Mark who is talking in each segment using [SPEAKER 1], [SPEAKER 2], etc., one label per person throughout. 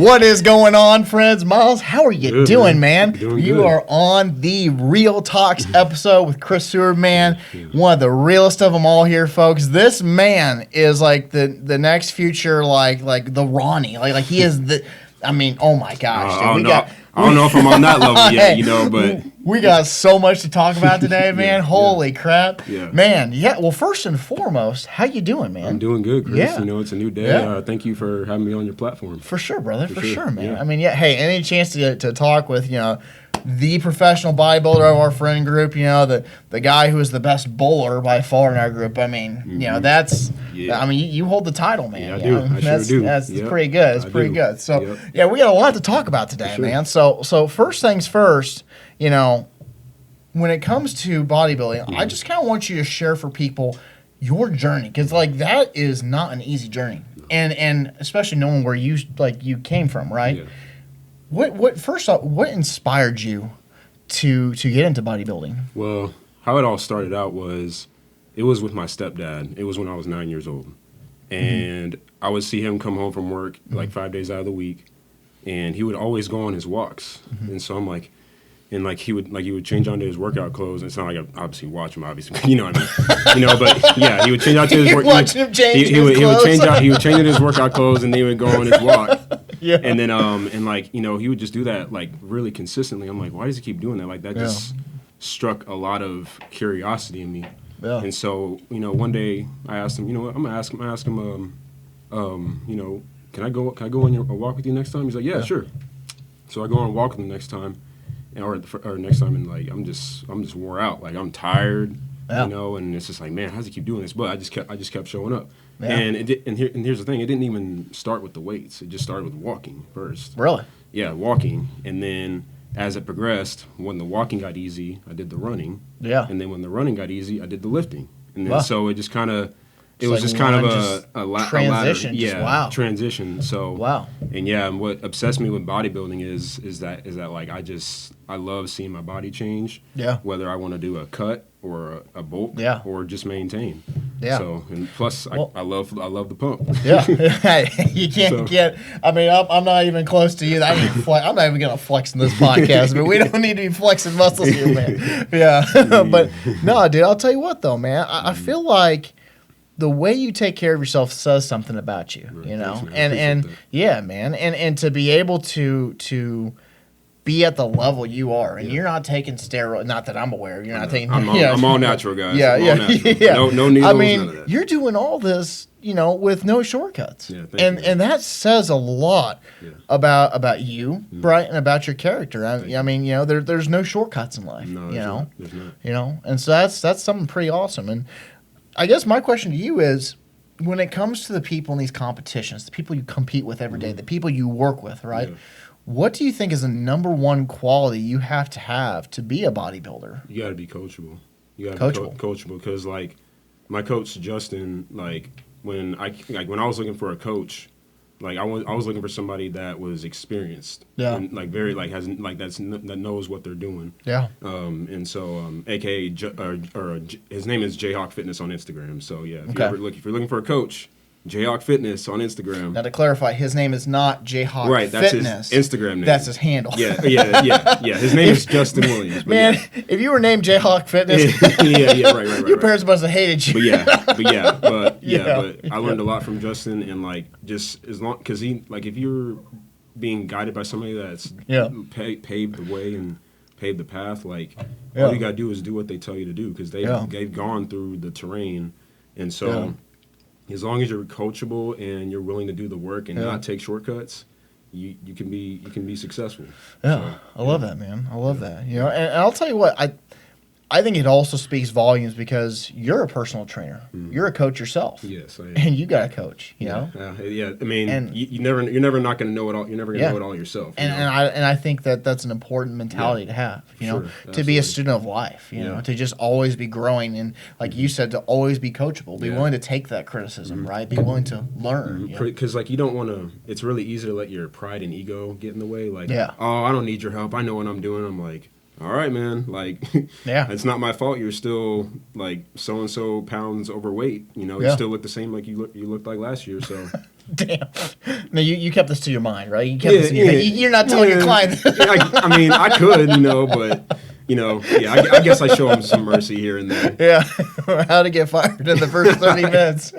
[SPEAKER 1] What is going on, friends? Miles, how are you doing, man?
[SPEAKER 2] Doing
[SPEAKER 1] you
[SPEAKER 2] good.
[SPEAKER 1] are on the Real Talks episode with Chris Seward, man. One of the realest of them all here, folks. This man is like the next future, like the Ronnie. Like he is the. I mean, oh my gosh, dude.
[SPEAKER 2] I don't know if I'm on that level yet, but
[SPEAKER 1] we got so much to talk about today, man. Holy crap, man. Yeah. Well, first and foremost, how you doing, man?
[SPEAKER 2] I'm doing good, Chris.
[SPEAKER 1] Yeah.
[SPEAKER 2] It's a new day.
[SPEAKER 1] Yeah.
[SPEAKER 2] Thank you for having me on your platform.
[SPEAKER 1] For sure, brother. For sure, man.
[SPEAKER 2] Yeah.
[SPEAKER 1] I mean, hey, any chance to talk with, the professional bodybuilder of our friend group, the guy who is the best bowler by far in our group. I mean, that's, I mean, you hold the title, man.
[SPEAKER 2] Yeah, I do. I sure do.
[SPEAKER 1] That's pretty good. It's pretty good. So, we got a lot to talk about today, man. So first things first, when it comes to bodybuilding, I just kind of want you to share for people your journey, because that is not an easy journey, and especially knowing where you came from, right?
[SPEAKER 2] Yeah.
[SPEAKER 1] What first off, what inspired you to get into bodybuilding?
[SPEAKER 2] Well, how it all started out was, it was with my stepdad. It was when I was 9 years old, and I would see him come home from work 5 days out of the week, and he would always go on his walks, and so I'm like. And he would change onto his workout clothes. And it's not like I obviously watch him, obviously, you know what I mean, But yeah, he would change out to his workout. He would change into his workout clothes, and then he would go on his walk.
[SPEAKER 1] Yeah.
[SPEAKER 2] And then he would just do that really consistently. I'm like, why does he keep doing that? That just struck a lot of curiosity in me.
[SPEAKER 1] Yeah.
[SPEAKER 2] And so one day I asked him, I'm gonna ask him, can I go on a walk with you next time? He's like, yeah, sure. So I go on a walk with him next time. Or next time, and I'm just wore out. I'm tired, and it's just man, how does he keep doing this? But I just kept showing up. Yeah. And here's the thing: it didn't even start with the weights. It just started with walking first.
[SPEAKER 1] Really?
[SPEAKER 2] Yeah, walking, and then as it progressed, when the walking got easy, I did the running.
[SPEAKER 1] Yeah.
[SPEAKER 2] And then when the running got easy, I did the lifting. And then so it just kind of. It was just
[SPEAKER 1] kind
[SPEAKER 2] kind
[SPEAKER 1] of
[SPEAKER 2] a
[SPEAKER 1] transition.
[SPEAKER 2] ladder. Transition. So
[SPEAKER 1] wow.
[SPEAKER 2] And what obsessed me with bodybuilding is that I love seeing my body change. Yeah. Whether I want to do a cut or a bulk. Yeah. Or just maintain. Yeah. So and plus I love the pump.
[SPEAKER 1] Yeah. You can't get. I mean, I'm not even close to you. I'm not even gonna flex in this podcast. But we don't need to be flexing muscles here, man. Yeah. But no, dude. I'll tell you what though, man. I feel like the way you take care of yourself says something about you,
[SPEAKER 2] Thanks,
[SPEAKER 1] and yeah, man, and to be able to be at the level you are, and you're not taking steroids. Not that I'm aware. You're not taking.
[SPEAKER 2] I'm all natural, guys.
[SPEAKER 1] Yeah,
[SPEAKER 2] yeah. No needles.
[SPEAKER 1] I mean,
[SPEAKER 2] none of that.
[SPEAKER 1] You're doing all this, with no shortcuts.
[SPEAKER 2] Yeah,
[SPEAKER 1] and that says a lot about you, right, and about your character. I mean, there's no shortcuts in life.
[SPEAKER 2] No, there's not.
[SPEAKER 1] And so that's something pretty awesome. And I guess my question to you is, when it comes to the people in these competitions, the people you compete with every day, the people you work with, right? Yeah. What do you think is the number one quality you have to be a bodybuilder?
[SPEAKER 2] You got to be coachable. You got to be coachable because, my coach Justin, when I was looking for a coach, I was looking for somebody that was experienced, and that knows what they're doing. Yeah. And so AKA his name is Jayhawk Fitness on Instagram. So yeah, if you're looking for a coach, Jayhawk Fitness on Instagram.
[SPEAKER 1] Now to clarify, his name is not Jayhawk
[SPEAKER 2] Fitness. Right, that's
[SPEAKER 1] Fitness.
[SPEAKER 2] his Instagram name.
[SPEAKER 1] That's his handle.
[SPEAKER 2] Yeah. His name is Justin Williams.
[SPEAKER 1] Man, if you were named Jayhawk Fitness,
[SPEAKER 2] right.
[SPEAKER 1] Your parents must have hated you.
[SPEAKER 2] But I learned a lot from Justin, and just as long because he if you're being guided by somebody that's paved the way and paved the path, all you gotta do is do what they tell you to do because they've gone through the terrain, and so. Yeah. As long as you're coachable and you're willing to do the work and not take shortcuts, you can be successful.
[SPEAKER 1] Yeah, so, I love that, man. I love that. And I'll tell you what, I think it also speaks volumes because you're a personal trainer. Mm-hmm. You're a coach yourself.
[SPEAKER 2] Yes, I am.
[SPEAKER 1] And you got a coach, know?
[SPEAKER 2] Yeah. I mean, you're never not going to know it all. You're never going to know it all yourself.
[SPEAKER 1] And I think that's an important mentality to have, to be a student of life, to just always be growing and, like you said, to always be coachable. Be willing to take that criticism, right? Be willing to learn.
[SPEAKER 2] Because, you don't want to – it's really easy to let your pride and ego get in the way. Oh, I don't need your help. I know what I'm doing. I'm like – all right, man. It's not my fault. You're still so and so pounds overweight. You still look the same like you looked like last year. So
[SPEAKER 1] Damn. No, you kept this to your mind, right? You kept this in your head. You're not telling your client.
[SPEAKER 2] I mean, I could, but I guess I show them some mercy here and there.
[SPEAKER 1] Yeah, how to get fired in the first 30 minutes.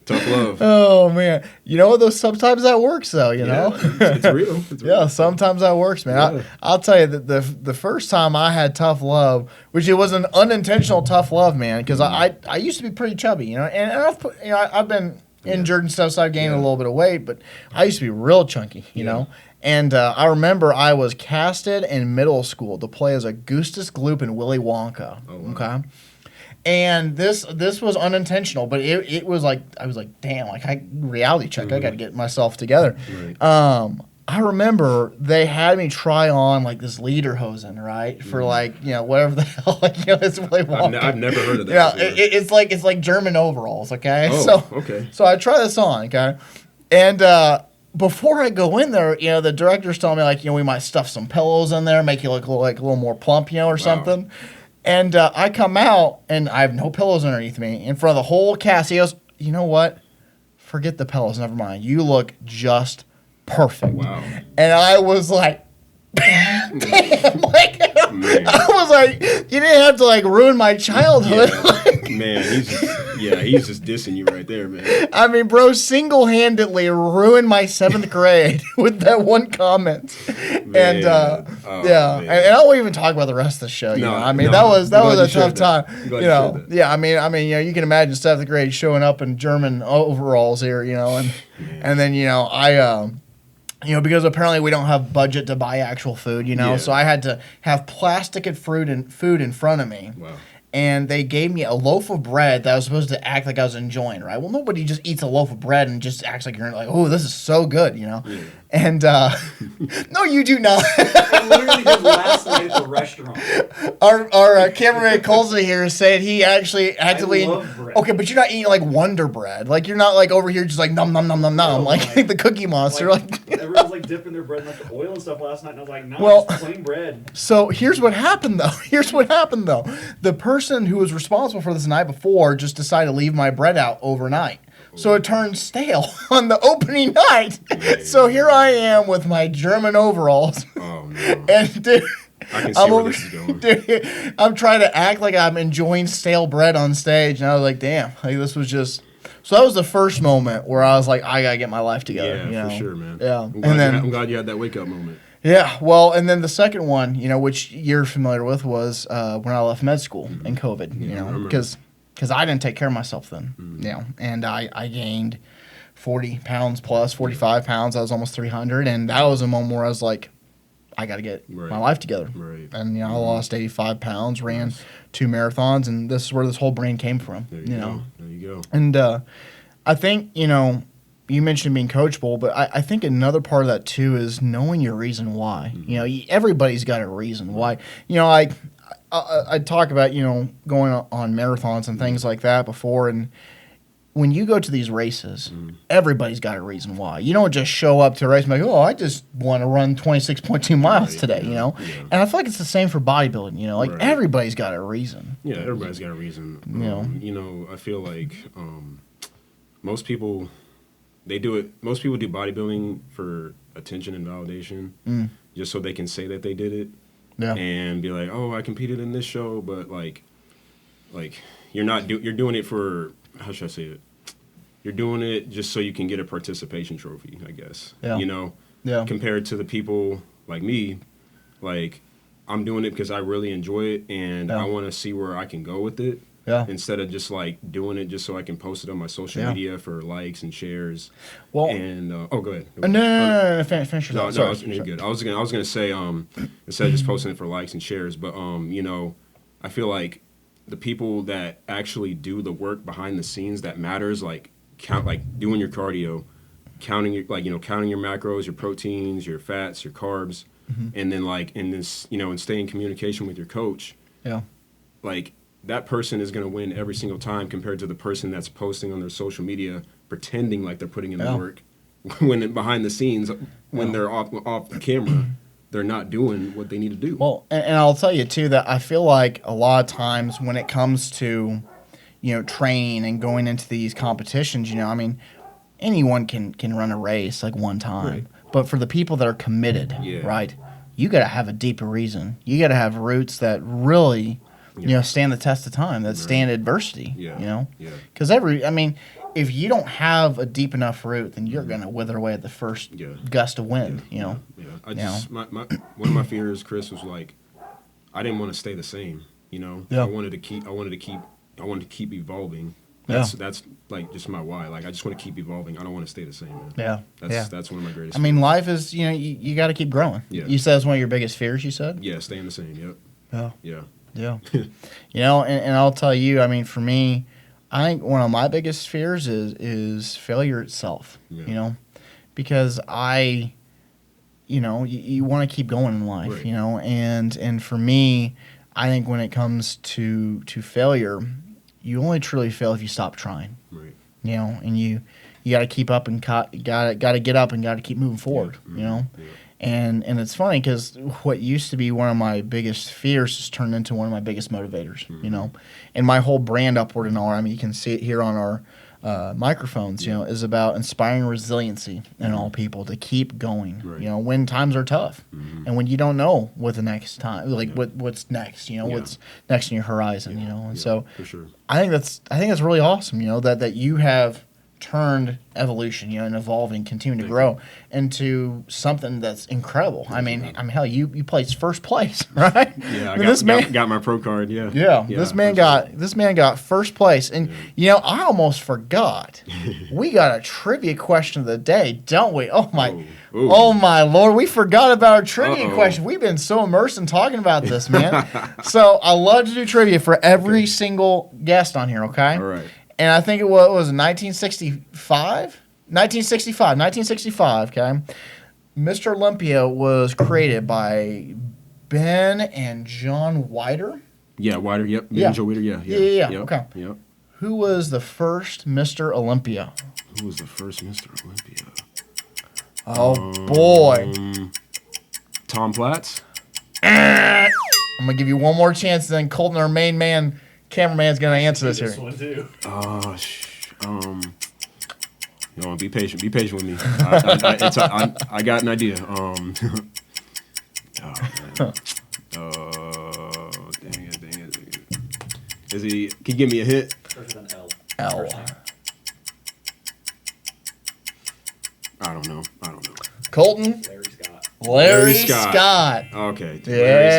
[SPEAKER 2] Tough love.
[SPEAKER 1] Oh man, though sometimes that works though.
[SPEAKER 2] It's real. It's real.
[SPEAKER 1] Yeah, sometimes that works, man. Yeah. I'll tell you that the first time I had tough love, which it was an unintentional tough love, man, because I used to be pretty chubby, and I've been injured and stuff, so I've gained a little bit of weight, but I used to be real chunky, you know. And I remember I was casted in middle school to play as Augustus Gloop in Willy Wonka. Oh, wow. Okay. And this was unintentional, but it was like, I was like, damn, like reality check. I got to get myself together. Right. I remember they had me try on like this lederhosen, right? For like, whatever the hell, it's Willy Wonka.
[SPEAKER 2] I've never heard of that.
[SPEAKER 1] Yeah, it's like German overalls, okay?
[SPEAKER 2] Oh, okay.
[SPEAKER 1] So I try this on, okay? And before I go in there, the director's telling me like, we might stuff some pillows in there, make you look like a little more plump, or something. And I come out, and I have no pillows underneath me. In front of the whole cast, he goes, you know what? Forget the pillows. Never mind. You look just perfect. Wow. And I was like, damn. Like, I was like, you didn't have to, like, ruin my childhood.
[SPEAKER 2] Yeah. Man, he's just dissing you right there, man.
[SPEAKER 1] I mean, bro, single-handedly ruined my 7th grade with that one comment. Man. And, man. And I won't even talk about the rest of the show. That was a tough time. Yeah, I mean, you can imagine 7th grade showing up in German overalls here, and then, because apparently we don't have budget to buy actual food, so I had to have plastic and food in front of me. Wow. And they gave me a loaf of bread that I was supposed to act like I was enjoying, right? Well, nobody just eats a loaf of bread and just acts like you're like, oh, this is so good, Yeah. And no, you do not.
[SPEAKER 3] Literally his last night at the restaurant.
[SPEAKER 1] Our cameraman Colson here is saying he actually actively. I love bread. Okay, but you're not eating like Wonder Bread. Like you're not like over here just like nom nom nom nom nom like the Cookie Monster. Like
[SPEAKER 3] everyone's like dipping their bread in like the oil and stuff last night, and I was like, no, it's plain bread.
[SPEAKER 1] So here's what happened though. The person who was responsible for this the night before just decided to leave my bread out overnight. So it turned stale on the opening night. Yeah. So here I am with my German overalls.
[SPEAKER 2] Oh, no.
[SPEAKER 1] And dude,
[SPEAKER 2] I can see where this is going.
[SPEAKER 1] Dude, I'm trying to act like I'm enjoying stale bread on stage. And I was like, damn, like this was just... So that was the first moment where I was like, I got to get my life together.
[SPEAKER 2] Yeah, for sure, man.
[SPEAKER 1] Yeah.
[SPEAKER 2] I'm glad you had that wake-up moment.
[SPEAKER 1] Yeah, well, and then the second one, which you're familiar with, was when I left med school in COVID, because I didn't take care of myself then, and I gained 40 pounds plus, 45 pounds. I was almost 300, and that was a moment where I was like, I got to get my life together. Right. And, I lost 85 pounds, ran 2 marathons, and this is where this whole brain came from,
[SPEAKER 2] There you go.
[SPEAKER 1] And I think, you mentioned being coachable, but I think another part of that, too, is knowing your reason why. Mm-hmm. Everybody's got a reason why. I talk about, going on marathons and things like that before, and when you go to these races, everybody's got a reason why. You don't just show up to a race and be like, oh, I just want to run 26.2 miles today, Yeah. And I feel like it's the same for bodybuilding, everybody's got a reason.
[SPEAKER 2] Yeah, everybody's got a reason. I feel like most people do bodybuilding for attention and validation, just so they can say that they did it. Yeah. And be like, oh, I competed in this show, but like you're doing it for, how should I say it? You're doing it just so you can get a participation trophy, I guess. Yeah. Compared to the people like me, like I'm doing it because I really enjoy it and I want to see where I can go with it. Yeah. Instead of just like doing it just so I can post it on my social media for likes and shares. Well, and go ahead.
[SPEAKER 1] No, finish your thought.
[SPEAKER 2] You're good. I was gonna say instead of just posting it for likes and shares, but I feel like the people that actually do the work behind the scenes that matters, like doing your cardio, counting your macros, your proteins, your fats, your carbs, and then and stay in communication with your coach. Yeah. Like, that person is going to win every single time compared to the person that's posting on their social media pretending like they're putting in the work when behind the scenes, when they're off the camera, they're not doing what they need to do.
[SPEAKER 1] Well, and I'll tell you too that I feel like a lot of times when it comes to training and going into these competitions, anyone can run a race like one time, but for the people that are committed, right? You got to have a deeper reason. You got to have roots that really, stand the test of time, that stand adversity. Because if you don't have a deep enough root, then you're gonna wither away at the first gust of wind.
[SPEAKER 2] One of my fears, Chris, was like, I didn't want to stay the same. I wanted to keep evolving. That's like just my why. Like I just want to keep evolving. I don't want to stay the same, man. That's one of my greatest.
[SPEAKER 1] Life is you got to keep growing. You said it's one of your biggest fears. You said.
[SPEAKER 2] Yeah, staying the same. Yep.
[SPEAKER 1] Yeah. And I'll tell you. For me, I think one of my biggest fears is failure itself. Because you want to keep going in life. And for me, I think when it comes to failure, you only truly fail if you stop trying.
[SPEAKER 2] Right.
[SPEAKER 1] And you got to keep up and got to get up and got to keep moving forward. And it's funny because what used to be one of my biggest fears has turned into one of my biggest motivators. And my whole brand, Upward and All, you can see it here on our microphones. Is about inspiring resiliency in all people to keep going. Right. When times are tough, and when you don't know what the next time, what's next. What's next in your horizon. And so
[SPEAKER 2] for sure.
[SPEAKER 1] I think that's really awesome. That you have turned evolution, and evolving, continuing to grow into something that's incredible. Hell, you placed first place, right?
[SPEAKER 2] Yeah, I got my pro card. Yeah.
[SPEAKER 1] This man got first place, and I almost forgot. We got a trivia question of the day, don't we? Oh my Lord, we forgot about our trivia question. We've been so immersed in talking about this, man. So I love to do trivia for every single guest on here. Okay.
[SPEAKER 2] All right.
[SPEAKER 1] And I think it was 1965. 1965, okay? Mr. Olympia was created by Ben and John Wider.
[SPEAKER 2] Yeah, Wider, yep. Ben and Joe Wider, yeah.
[SPEAKER 1] Yep,
[SPEAKER 2] okay.
[SPEAKER 1] Yep. Who was the first Mr. Olympia?
[SPEAKER 2] Who was the first Mr. Olympia?
[SPEAKER 1] Oh, boy.
[SPEAKER 2] Tom Platz?
[SPEAKER 1] I'm going to give you one more chance, then Colton, our main man, cameraman's going to answer this here.
[SPEAKER 3] One too.
[SPEAKER 2] Be patient. Be patient with me. I got an idea. Dang it. Is he? Can you give me a hint?
[SPEAKER 3] Starts with an L.
[SPEAKER 1] L.
[SPEAKER 2] I don't know.
[SPEAKER 1] Colton.
[SPEAKER 3] Larry Scott.
[SPEAKER 1] Larry Scott.
[SPEAKER 2] Okay.
[SPEAKER 1] Yeah.
[SPEAKER 2] Larry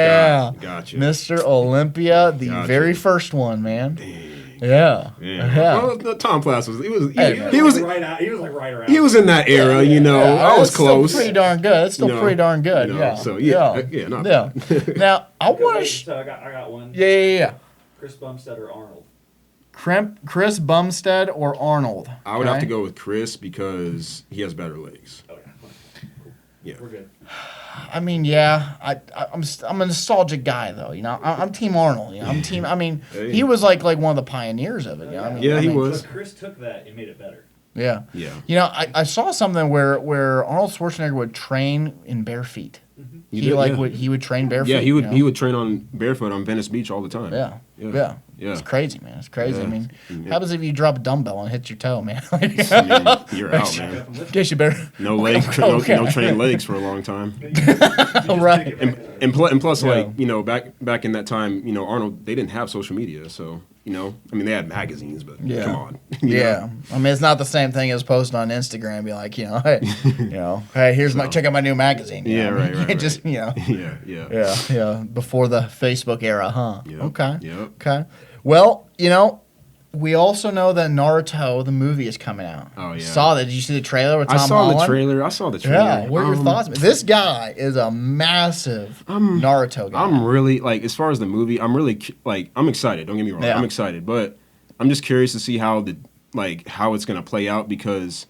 [SPEAKER 2] Scott. Gotcha.
[SPEAKER 1] Mr. Olympia, the very first one, man.
[SPEAKER 2] Dang.
[SPEAKER 1] Yeah.
[SPEAKER 2] Well, Tom Platz was. He was
[SPEAKER 3] right around.
[SPEAKER 2] He was in that era, I was close.
[SPEAKER 1] Still pretty darn good. It's still pretty darn good. Yeah.
[SPEAKER 2] So not bad.
[SPEAKER 1] Now I want to.
[SPEAKER 3] So I got one.
[SPEAKER 1] Yeah.
[SPEAKER 3] Chris Bumstead or Arnold.
[SPEAKER 1] Chris Bumstead or Arnold.
[SPEAKER 2] I would have to go with Chris because he has better legs.
[SPEAKER 3] Okay. Cool.
[SPEAKER 2] Yeah.
[SPEAKER 3] We're good.
[SPEAKER 1] I'm a nostalgic guy though. I'm Team Arnold. I'm Team.
[SPEAKER 2] Hey.
[SPEAKER 1] He was like one of the pioneers of it.
[SPEAKER 2] He was.
[SPEAKER 3] But Chris took that and made it better.
[SPEAKER 1] Yeah.
[SPEAKER 2] Yeah.
[SPEAKER 1] I saw something where Arnold Schwarzenegger would train in bare feet.
[SPEAKER 3] Mm-hmm.
[SPEAKER 1] He would train barefoot.
[SPEAKER 2] Yeah, he would train on barefoot on Venice Beach all the time.
[SPEAKER 1] Yeah. It's crazy, man. It's crazy.
[SPEAKER 2] Yeah.
[SPEAKER 1] What happens if you drop a dumbbell and hit your toe, man?
[SPEAKER 2] You're out, man.
[SPEAKER 1] Guess you better.
[SPEAKER 2] No legs, no training legs for a long time.
[SPEAKER 1] Right.
[SPEAKER 2] And plus, back in that time, Arnold, they didn't have social media, so they had magazines, but come on.
[SPEAKER 1] Yeah. It's not the same thing as posting on Instagram, be like, hey, here's check out my new magazine.
[SPEAKER 2] Right.
[SPEAKER 1] Just
[SPEAKER 2] Yeah.
[SPEAKER 1] Before the Facebook era, huh?
[SPEAKER 2] Yep.
[SPEAKER 1] Okay.
[SPEAKER 2] Yep.
[SPEAKER 1] Okay. Well, we also know that Naruto, the movie, is coming out.
[SPEAKER 2] Oh, yeah.
[SPEAKER 1] Saw that? Did you see the trailer with Tom
[SPEAKER 2] I saw
[SPEAKER 1] Holland?
[SPEAKER 2] the trailer.
[SPEAKER 1] Yeah. What are your thoughts? This guy is a massive Naruto guy.
[SPEAKER 2] I'm really, as far as the movie, I'm really, I'm excited. Don't get me wrong.
[SPEAKER 1] Yeah.
[SPEAKER 2] I'm excited. But I'm just curious to see how how it's going to play out because,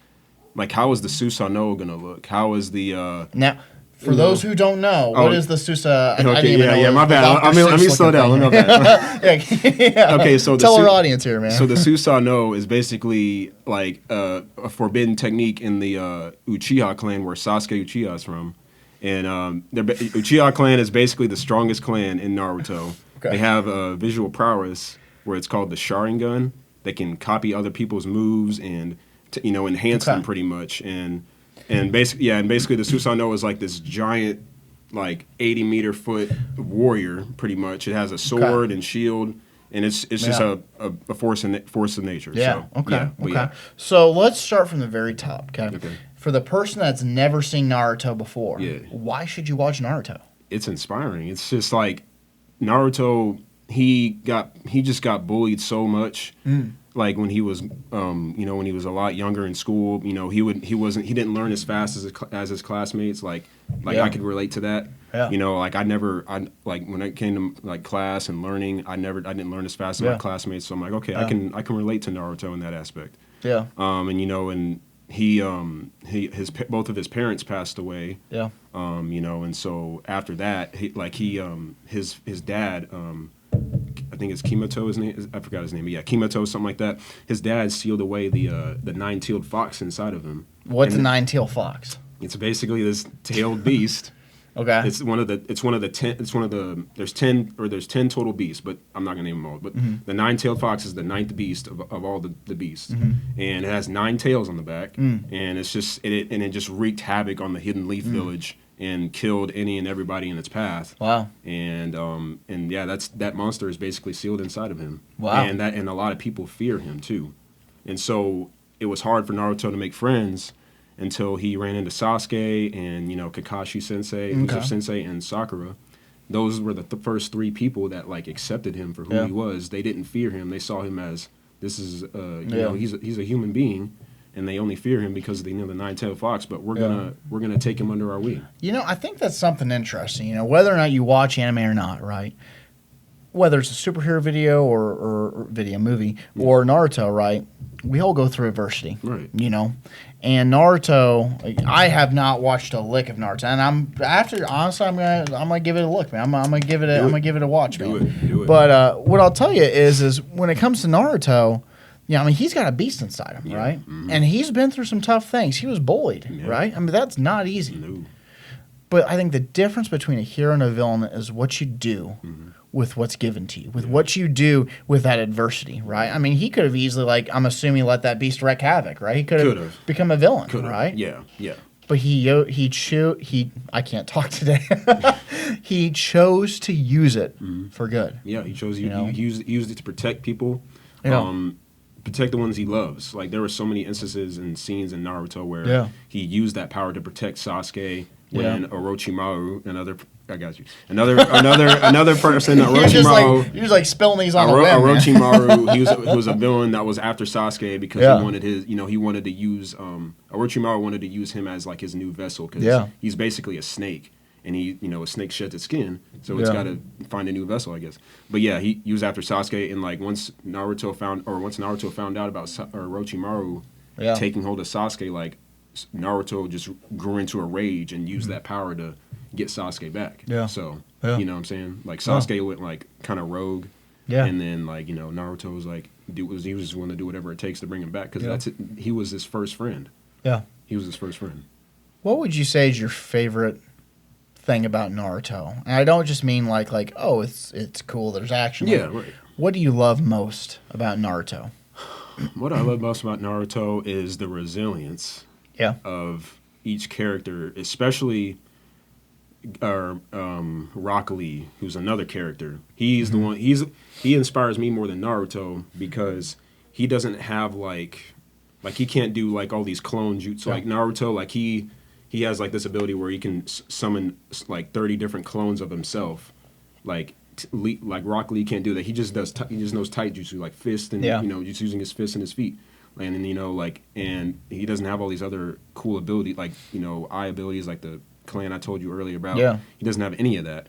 [SPEAKER 2] how is the Susanoo going to look? How is the...
[SPEAKER 1] Now... For those who don't know, what is the Susa?
[SPEAKER 2] My bad. Let me slow down. Okay, so
[SPEAKER 1] tell our audience here, man.
[SPEAKER 2] So the Susanoo is basically a forbidden technique in the Uchiha clan where Sasuke Uchiha is from, and Uchiha clan is basically the strongest clan in Naruto. Okay. They have a visual prowess where it's called the Sharingan. They can copy other people's moves and enhance them pretty much. And basically the Susanoo is like this giant, like 80 foot warrior pretty much. It has a sword and shield. And it's just a force of nature.
[SPEAKER 1] Yeah.
[SPEAKER 2] So,
[SPEAKER 1] Okay. So let's start from the very top. Okay. For the person that's never seen Naruto before, why should you watch Naruto?
[SPEAKER 2] It's inspiring. It's just like Naruto. He just got bullied so much. Like when he was, when he was a lot younger in school, he didn't learn as fast as his classmates. Like I could relate to that.
[SPEAKER 1] Yeah.
[SPEAKER 2] When it came to like class and learning, I didn't learn as fast as my classmates. So I'm like, okay, I can relate to Naruto in that aspect.
[SPEAKER 1] Yeah.
[SPEAKER 2] And both of his parents passed away.
[SPEAKER 1] Yeah.
[SPEAKER 2] And so after that, his dad, I think it's Kimoto, his name. I forgot his name, but yeah, Kimoto, something like that. His dad sealed away the nine-tailed fox inside of him.
[SPEAKER 1] What's a nine-tailed fox?
[SPEAKER 2] It's basically this tailed beast.
[SPEAKER 1] Okay.
[SPEAKER 2] There's 10 total beasts, but I'm not gonna name them all. But the nine-tailed fox is the ninth beast of all the beasts, and it has 9 tails on the back, and it's just it just wreaked havoc on the Hidden Leaf Village and killed any and everybody in its path.
[SPEAKER 1] Wow.
[SPEAKER 2] And that monster is basically sealed inside of him.
[SPEAKER 1] Wow.
[SPEAKER 2] And a lot of people fear him too, and so it was hard for Naruto to make friends until he ran into Sasuke and Kakashi Sensei, Usopp Sensei, and Sakura. Those were the first 3 people that like accepted him for who he was. They didn't fear him. They saw him as he's a human being, and they only fear him because they know the nine-tailed fox. But we're gonna take him under our wing.
[SPEAKER 1] I think that's something interesting. Whether or not you watch anime or not, right? Whether it's a superhero video or video movie or Naruto, right? We all go through adversity,
[SPEAKER 2] right?
[SPEAKER 1] And Naruto, I have not watched a lick of Naruto, and I'm gonna give it a look, man. I'm gonna give it a watch, man.
[SPEAKER 2] Do it.
[SPEAKER 1] But what I'll tell you is when it comes to Naruto, he's got a beast inside him, right? Mm-hmm. And he's been through some tough things. He was bullied, right? That's not easy.
[SPEAKER 2] No.
[SPEAKER 1] But I think the difference between a hero and a villain is what you do with what's given to you, with what you do with that adversity, right? He could have easily, I'm assuming, let that beast wreak havoc, right? He could have become a villain, right?
[SPEAKER 2] Yeah.
[SPEAKER 1] But I can't talk today. He chose to use it for good.
[SPEAKER 2] Yeah, he chose he used it to protect people. Protect the ones he loves. Like there were so many instances and scenes in Naruto where he used that power to protect Sasuke. When Orochimaru, another person, Orochimaru.
[SPEAKER 1] You're just like spilling these on a whim,
[SPEAKER 2] Orochimaru, he was a villain that was after Sasuke because he wanted he wanted to use Orochimaru wanted to use him as like his new vessel because he's basically a snake and a snake sheds its skin, so it's got to find a new vessel, I guess. But yeah, he was after Sasuke, and like once Naruto found out about Orochimaru taking hold of Sasuke, like Naruto just grew into a rage and used that power to get Sasuke back. Yeah. So, you know what I'm saying? Like Sasuke went like kind of rogue. Yeah. And then like, Naruto was like he was just willing to do whatever it takes to bring him back because he was his first friend. Yeah. He was his first friend.
[SPEAKER 1] What would you say is your favorite thing about Naruto? And I don't just mean like it's cool, there's action.
[SPEAKER 2] Yeah, right.
[SPEAKER 1] What do you love most about Naruto?
[SPEAKER 2] What I love most about Naruto is the resilience of each character, especially Rock Lee, who's another character. He's the one. He inspires me more than Naruto because he doesn't have like he can't do like all these clone jutsu like Naruto. Like he has like this ability where he can summon like 30 different clones of himself. Like Rock Lee can't do that. He just knows taijutsu like fist and just using his fists and his feet. And then, and he doesn't have all these other cool abilities, like, eye abilities, like the clan I told you earlier about. Yeah. He doesn't have any of that.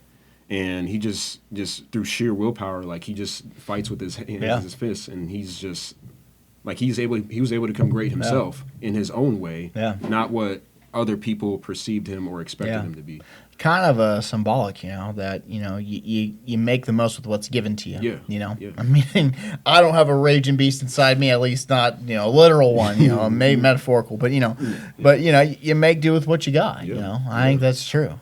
[SPEAKER 2] And he just through sheer willpower, like, he just fights with his hands, his fists, and he's just, like, he was able to become great himself in his own way, not what other people perceived him or expected him to be.
[SPEAKER 1] kind of a symbolic, that you make the most with what's given to you.
[SPEAKER 2] Yeah.
[SPEAKER 1] I mean, I don't have a raging beast inside me, at least not a literal one, maybe metaphorical, but you make do with what you got. I think that's true.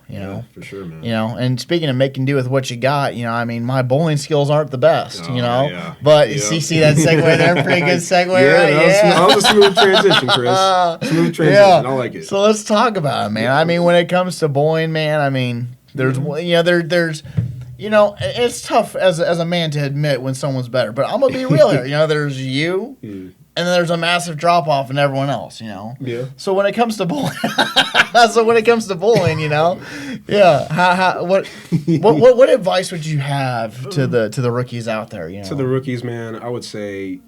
[SPEAKER 2] For sure, man.
[SPEAKER 1] And speaking of making do with what you got, I mean, my bowling skills aren't the best, but see that segue there, pretty good segue, right?
[SPEAKER 2] That was a smooth transition, Chris. Smooth transition. I like it.
[SPEAKER 1] So let's talk about it, man. I mean, when it comes to bowling, man, I mean, there's it's tough as a man to admit when someone's better, but I'm gonna be real here. There's you, and then there's a massive drop off in everyone else.
[SPEAKER 2] Yeah.
[SPEAKER 1] So when it comes to bowling, what advice would you have to the rookies out there?
[SPEAKER 2] To the rookies, man, I would say,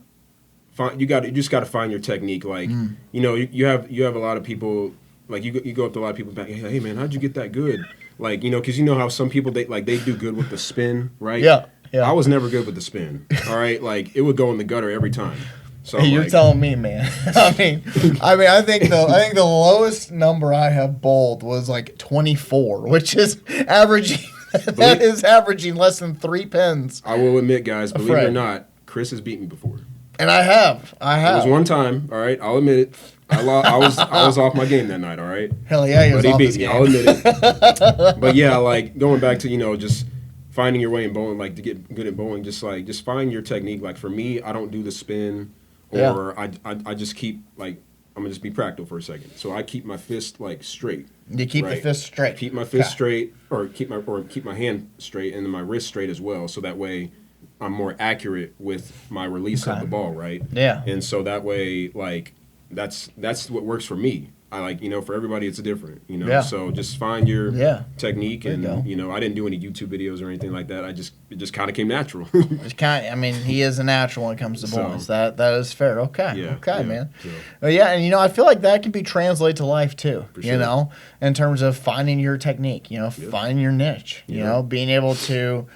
[SPEAKER 2] you just got to find your technique. Like, you have a lot of people. Like you go up to a lot of people back, hey man, how'd you get that good? Like, because how some people they do good with the spin, right?
[SPEAKER 1] Yeah.
[SPEAKER 2] I was never good with the spin. All right, like it would go in the gutter every time. So
[SPEAKER 1] hey, you're telling me, man. I think the lowest number I have bowled was like 24, which is averaging. That is averaging less than 3 pins.
[SPEAKER 2] I will admit, guys, believe it or not, Chris has beaten me before.
[SPEAKER 1] And I have.
[SPEAKER 2] It was one time. All right, I'll admit it. I was off my game that night. All right.
[SPEAKER 1] Hell yeah, he was off his
[SPEAKER 2] game.
[SPEAKER 1] I'll
[SPEAKER 2] admit it. But yeah, like going back to just finding your way in bowling, like to get good at bowling, just find your technique. Like for me, I don't do the spin, or I just keep like I'm gonna just be practical for a second. So I keep my fist like straight.
[SPEAKER 1] You keep the fist straight.
[SPEAKER 2] Keep my fist straight, or keep my hand straight, and then my wrist straight as well. So that way, I'm more accurate with my release of the ball, right?
[SPEAKER 1] Yeah.
[SPEAKER 2] And so that way, like. That's what works for me. I like, for everybody it's different, So just find your technique, and I didn't do any YouTube videos or anything like that. It just kind of came natural.
[SPEAKER 1] He is a natural when it comes to bowling. So that is fair. Okay. Man. So. And I feel like that can be translated to life too.
[SPEAKER 2] For sure.
[SPEAKER 1] In terms of finding your technique, finding your niche, being able to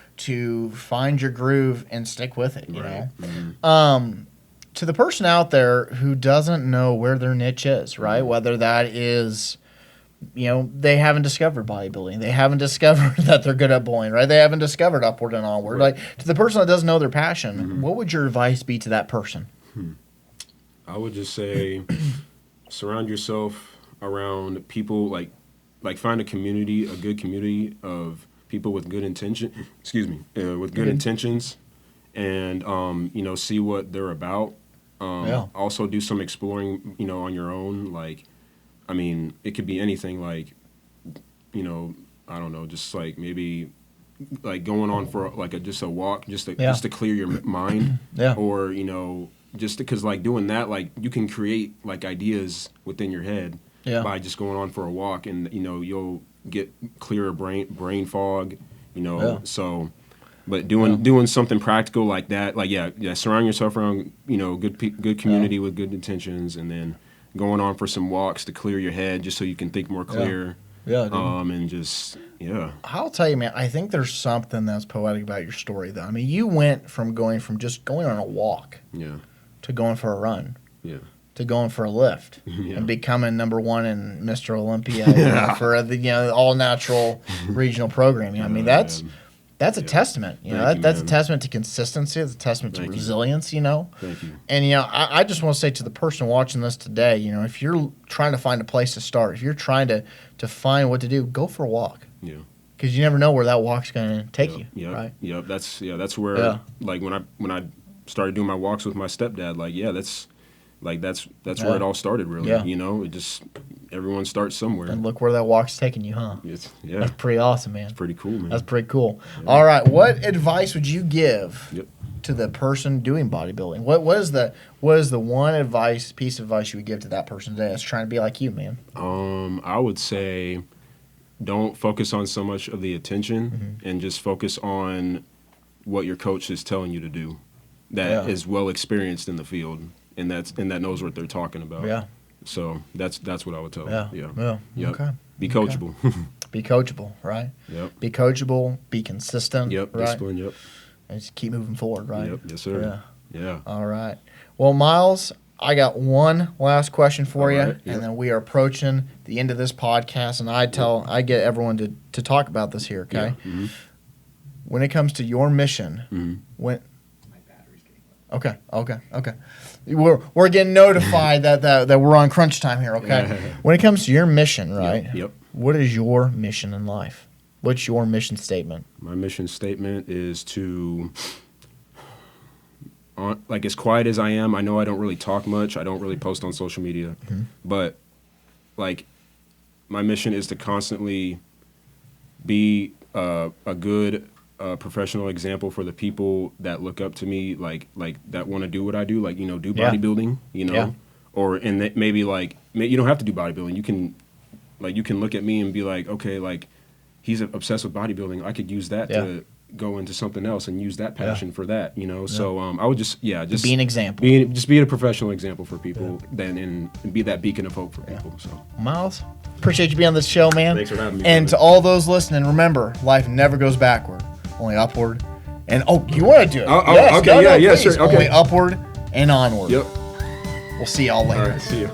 [SPEAKER 1] find your groove and stick with it,
[SPEAKER 2] Right.
[SPEAKER 1] Mm-hmm. To the person out there who doesn't know where their niche is, right? Whether that is, they haven't discovered bodybuilding. They haven't discovered that they're good at bowling, right? They haven't discovered upward and onward.
[SPEAKER 2] Right.
[SPEAKER 1] Like, to the person that doesn't know their passion, what would your advice be to that person?
[SPEAKER 2] I would just say surround yourself around people, like find a good community of people with good intention. Excuse me, with good intentions, and see what they're about. Also do some exploring, on your own. Like, I mean, it could be anything. Like, I don't know, just like maybe like going on for just a walk, just to clear your mind. Or just because like doing that, like you can create like ideas within your head by just going on for a walk, and you'll get clearer brain fog. So. But doing something practical like that, like surround yourself around good community with good intentions, and then going on for some walks to clear your head, just so you can think more clear. And just
[SPEAKER 1] I'll tell you, man. I think there's something that's poetic about your story, though. I mean, you went from going on a walk, to going for a run, to going for a lift, and becoming #1 in Mr. Olympia for the all natural regional programming. I mean, that's a testament. That's a testament to consistency. It's a testament to resilience.
[SPEAKER 2] Thank you.
[SPEAKER 1] And I just want to say to the person watching this today, if you're trying to find a place to start, if you're trying to find what to do, go for a walk.
[SPEAKER 2] Yeah.
[SPEAKER 1] Because you never know where that walk's going to take you.
[SPEAKER 2] Yeah.
[SPEAKER 1] Right.
[SPEAKER 2] Yeah. That's where like when I started doing my walks with my stepdad, that's where it all started, really. It just everyone starts somewhere.
[SPEAKER 1] And look where that walk's taking you, huh? That's pretty awesome, man.
[SPEAKER 2] It's pretty cool, man.
[SPEAKER 1] That's pretty cool. Yeah. All right, what advice would you give to the person doing bodybuilding? What is the one piece of advice you would give to that person today that's trying to be like you, man?
[SPEAKER 2] I would say don't focus on so much of the attention, and just focus on what your coach is telling you to do. That is well experienced in the field. And that knows what they're talking about. Yeah. So that's what I would tell them.
[SPEAKER 1] Yeah. Yep. Okay.
[SPEAKER 2] Be coachable.
[SPEAKER 1] Be coachable, right?
[SPEAKER 2] Yep.
[SPEAKER 1] Be coachable. Be consistent.
[SPEAKER 2] Yep.
[SPEAKER 1] Right?
[SPEAKER 2] Discipline. Yep.
[SPEAKER 1] And just keep moving forward, right?
[SPEAKER 2] Yep. Yes, sir.
[SPEAKER 1] Yeah. All right. Well, Miles, I got one last question for you,
[SPEAKER 2] Right,
[SPEAKER 1] and then we are approaching the end of this podcast, and I get everyone to talk about this here, okay?
[SPEAKER 2] Yeah. Mm-hmm.
[SPEAKER 1] When it comes to your mission,
[SPEAKER 3] My battery's getting low.
[SPEAKER 1] Okay. We're getting notified that we're on crunch time here, okay? When it comes to your mission, right?
[SPEAKER 2] Yep.
[SPEAKER 1] What is your mission in life? What's your mission statement?
[SPEAKER 2] My mission statement is to, like, as quiet as I am, I know I don't really talk much. I don't really post on social media. But, like, my mission is to constantly be a good professional example for the people that look up to me, like that want to do what I do, like, do bodybuilding, or maybe, like, you don't have to do bodybuilding. You can look at me and be like, okay, like, he's obsessed with bodybuilding. I could use that to go into something else and use that passion for that, So I would just be an example. Be a professional example for people, then and be that beacon of hope for people. So
[SPEAKER 1] Miles, appreciate you being on this show, man.
[SPEAKER 2] Thanks for having me.
[SPEAKER 1] And to all those listening, remember, life never goes backward, only upward. And you want to do it?
[SPEAKER 2] Okay,
[SPEAKER 1] please.
[SPEAKER 2] sure. Okay.
[SPEAKER 1] Only upward and onward.
[SPEAKER 2] Yep.
[SPEAKER 1] We'll see y'all later.
[SPEAKER 2] All right, see you.